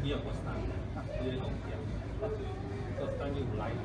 有個 stand， 呢啲東西，個 stand 要 light。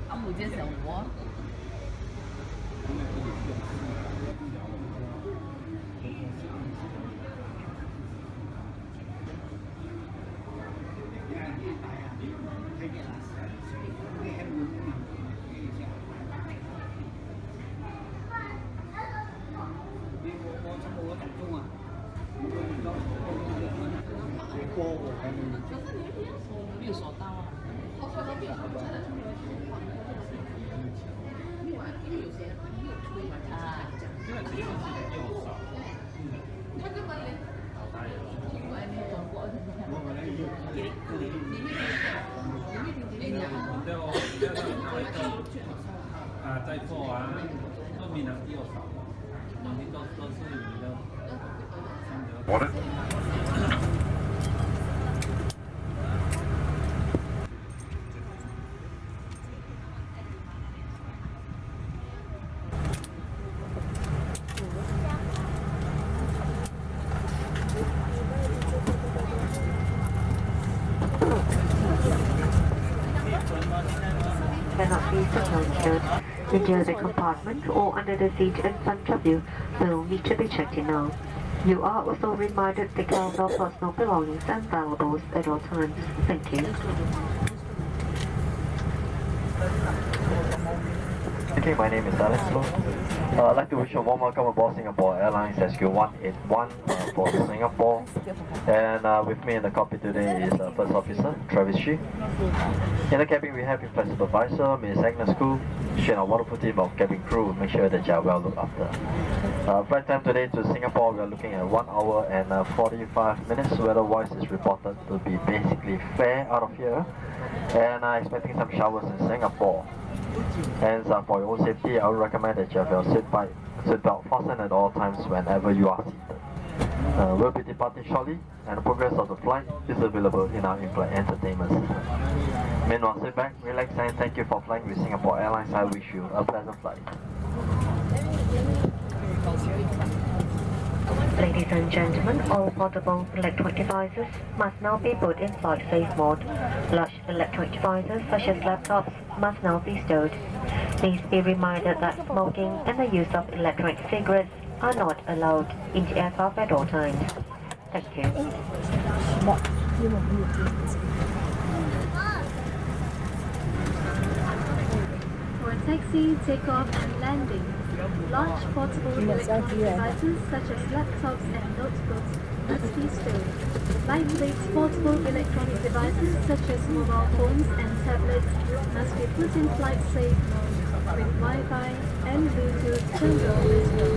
安姆街小窝。绿手刀啊。因为有些朋友推啊，因为这个是又少，他根本连我还没中过，在做啊，都比人又少，东西都是你的。我的。Cannot be secured into the compartment or under the seat in front of you will need to be checked in now. You are also reminded to take care of personal belongings and valuables at all times. Thank you. Okay, my name is Alex Loh. I'd like to wish you a warm welcome aboard Singapore Airlines SQ181 for Singapore. And with me in the cockpit today is First Officer Travis Shi. In the cabin we have Flight Supervisor Ms. Agnes Koo. She and our wonderful team of cabin crew make sure that you are well looked after. Flight time today to Singapore, we are looking at 1 hour and 45 minutes. Weather-wise is reported to be basically fair out of here. And expecting some showers in Singapore. And for your own safety, I would recommend that you have your seatbelt fastened at all times whenever you are seated. We'll be departing shortly, and the progress of the flight is available in our in-flight entertainment system. Meanwhile, sit back, relax, and thank you for flying with Singapore Airlines. I wish you a pleasant flight. Ladies and gentlemen, all portable electronic devices must now be put in flight safe mode. Large electronic devices such as laptops must now be stowed. Please be reminded that smoking and the use of electronic cigarettes are not allowed in the aircraft at all times. Thank you. For taxi, takeoff and landing, large portable electronic devices such as laptops and notebooks must be stowed. Lightweight portable electronic devices such as mobile phones and tablets must be put in flight safe mode with Wi-Fi and Bluetooth turned on as well.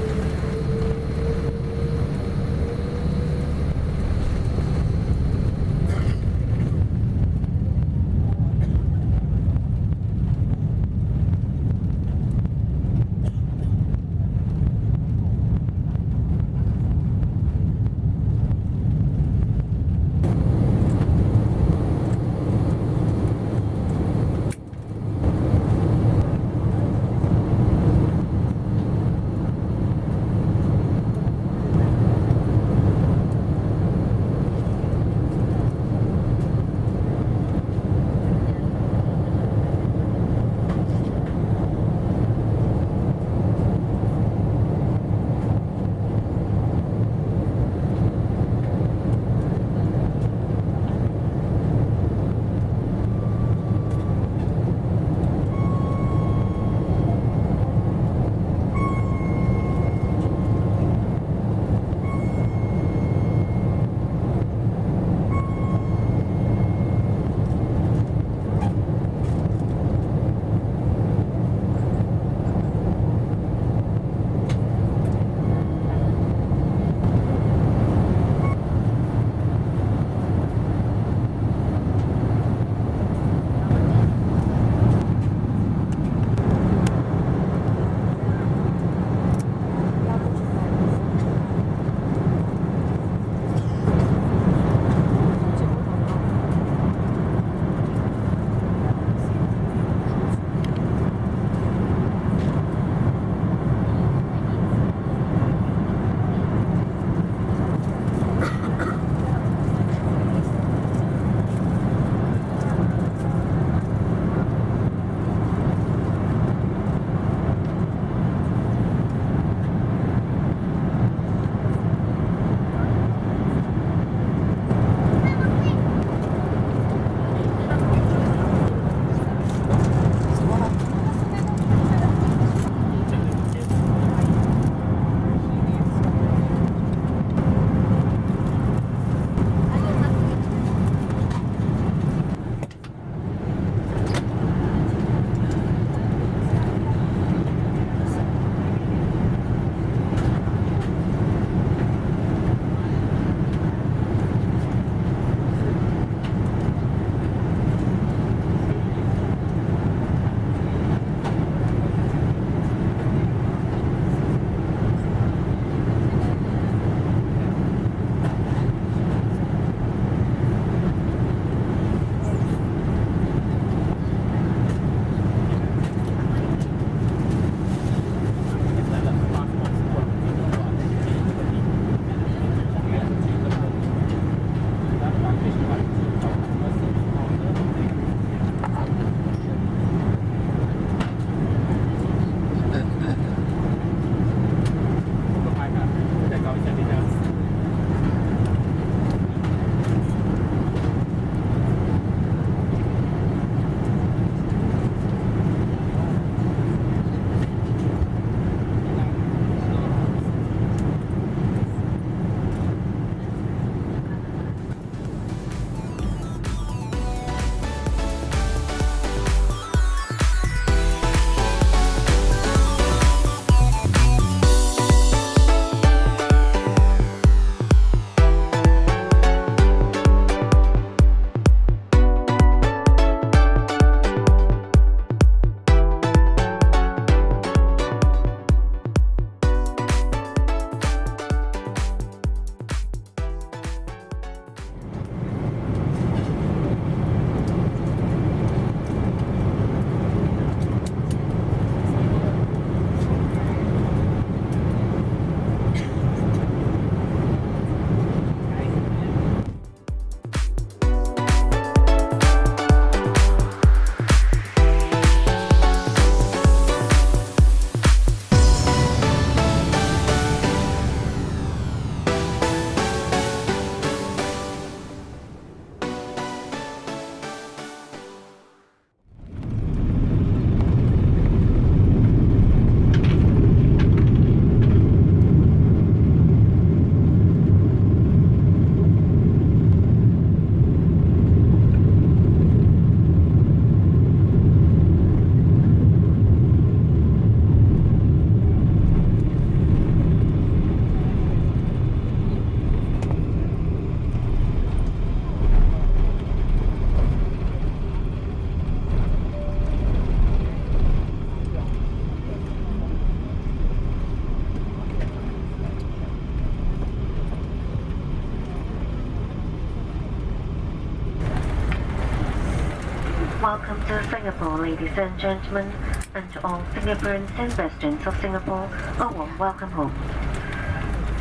Welcome to Singapore, ladies and gentlemen, and to all Singaporeans and residents of Singapore, a warm welcome home.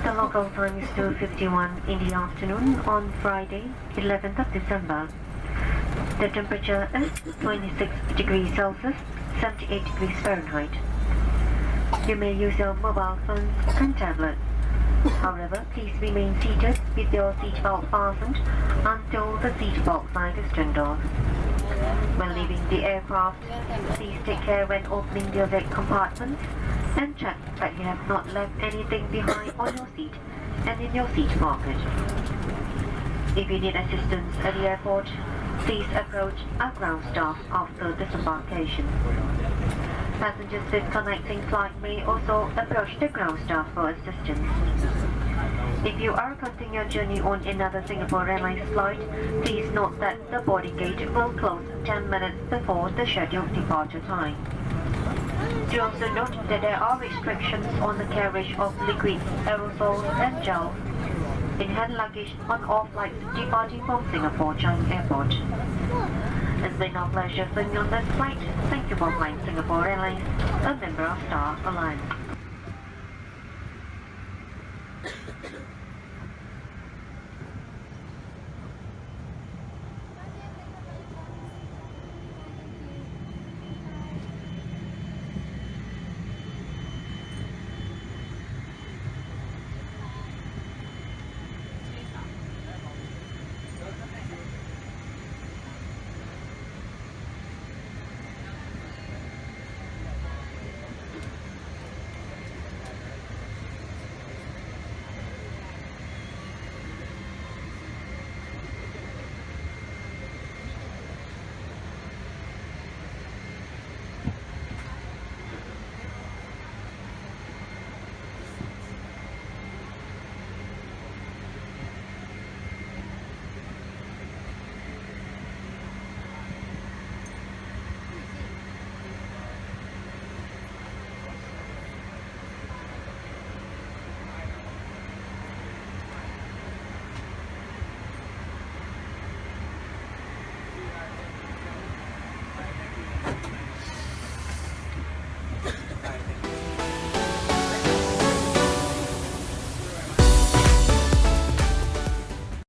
The local time is 2:51 in the afternoon on Friday, 11th of December. The temperature is 26 degrees Celsius, 78 degrees Fahrenheit. You may use your mobile phones and tablets. However, please remain seated with your seatbelt fastened until the seatbelt sign is turned off. When leaving the aircraft, please take care when opening your leg compartments and check that you have not left anything behind on your seat and in your seat pocket. If you need assistance at the airport, please approach our ground staff after disembarkation. Passengers with connecting flight may also approach the ground staff for assistance. If you are continuing your journey on another Singapore Airlines flight, please note that the boarding gate will close 10 minutes before the scheduled departure time. Do also note that there are restrictions on the carriage of liquids, aerosols and gels in hand luggage on all flights departing from Singapore Changi Airport. It's been our pleasure serving you on this flight. Thank you for flying Singapore Airlines, a member of Star Alliance.